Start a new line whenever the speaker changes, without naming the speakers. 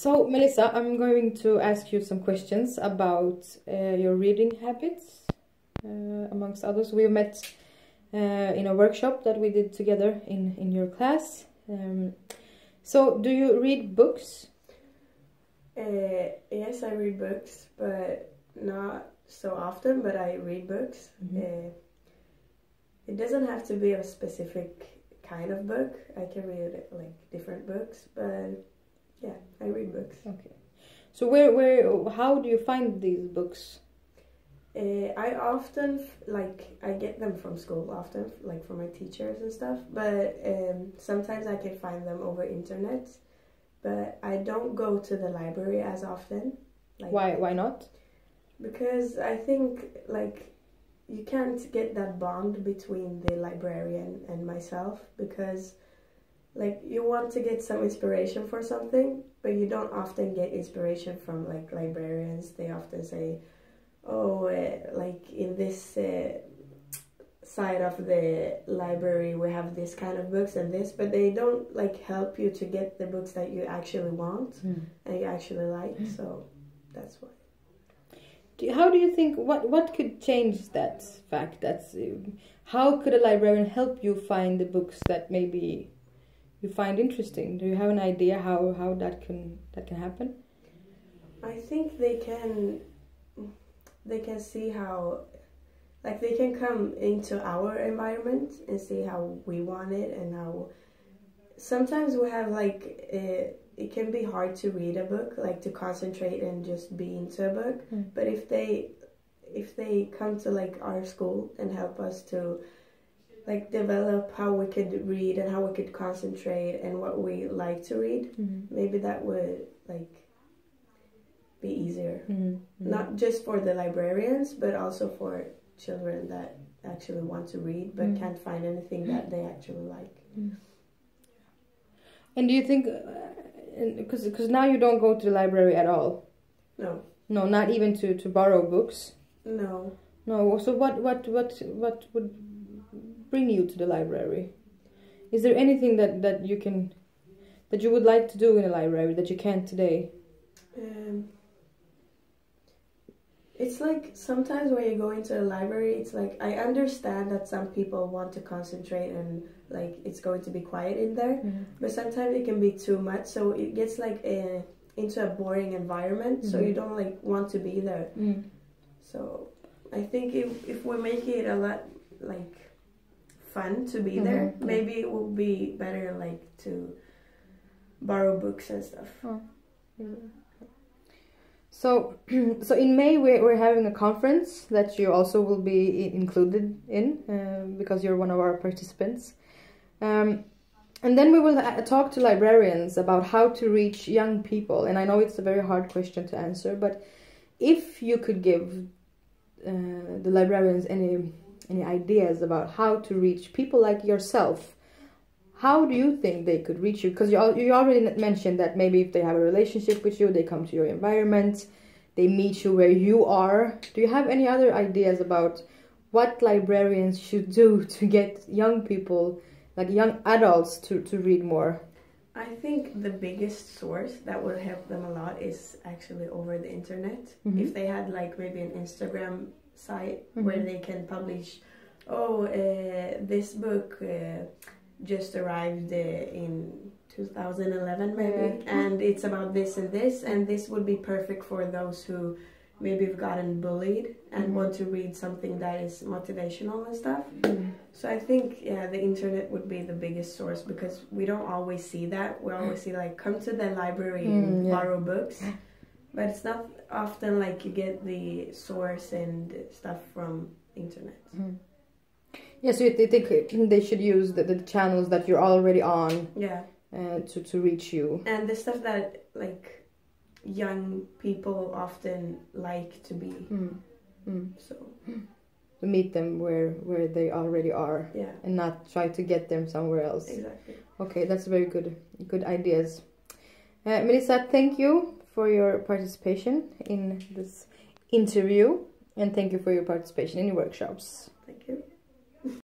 So, Melissa, I'm going to ask you some questions about your reading habits, amongst others. We met in a workshop that we did together in your class. So, do you read books?
Yes, I read books, but not so often, but I read books.
Mm-hmm.
It doesn't have to be a specific kind of book. I can read like different books, but yeah, I read books.
Okay. So how do you find these books?
I often, I get them from school often, like from my teachers and stuff, but sometimes I can find them over internet, but I don't go to the library as often.
Why not?
Because I think, you can't get that bond between the librarian and myself, because you want to get some inspiration for something, but you don't often get inspiration from librarians. They often say, oh, in this side of the library we have this kind of books and this, but they don't help you to get the books that you actually want and you actually like. So that's why.
How do you think, what could change that fact? How could a librarian help you find the books that maybe you find interesting? Do you have an idea how that can happen?
I think they can see how, they can come into our environment and see how we want it, and how sometimes we have it can be hard to read a book, to concentrate and just be into a book. But if they come to our school and help us to develop how we could read and how we could concentrate and what we like to read, maybe that would be easier. Not just for the librarians, but also for children that actually want to read but can't find anything that they actually like.
And do you think, because now you don't go to the library at all?
No,
not even to borrow books?
No.
So what would bring you to the library? Is there anything that you would like to do in a library that you can't today?
It's sometimes when you go into a library, it's I understand that some people want to concentrate and it's going to be quiet in there, but sometimes it can be too much, so it gets into a boring environment, so you don't want to be there. So I think if we make it a lot fun to be there, maybe it will be better to borrow books and stuff.
So in May we're having a conference that you also will be included in, because you're one of our participants. And then we will talk to librarians about how to reach young people. And I know it's a very hard question to answer, but if you could give the librarians any ideas about how to reach people like yourself, how do you think they could reach you? Because you already mentioned that maybe if they have a relationship with you, they come to your environment, they meet you where you are. Do you have any other ideas about what librarians should do to get young people, young adults, to read more?
I think the biggest source that would help them a lot is actually over the internet. If they had maybe an Instagram site where they can publish, this book just arrived in 2011 maybe, and it's about this and this would be perfect for those who maybe have gotten bullied and want to read something that is motivational and stuff. So I think the internet would be the biggest source, because we don't always see that. We always see come to the library and borrow books, but it's not often you get the source and stuff from internet.
Yes, so you think they should use the channels that you're already on, to reach you, and
the stuff that young people often like to be. So
to meet them where they already are, and not try to get them somewhere else.
Exactly.
Okay, that's very good ideas. Melissa, thank you for your participation in this interview, and thank you for your participation in the workshops.
Thank you.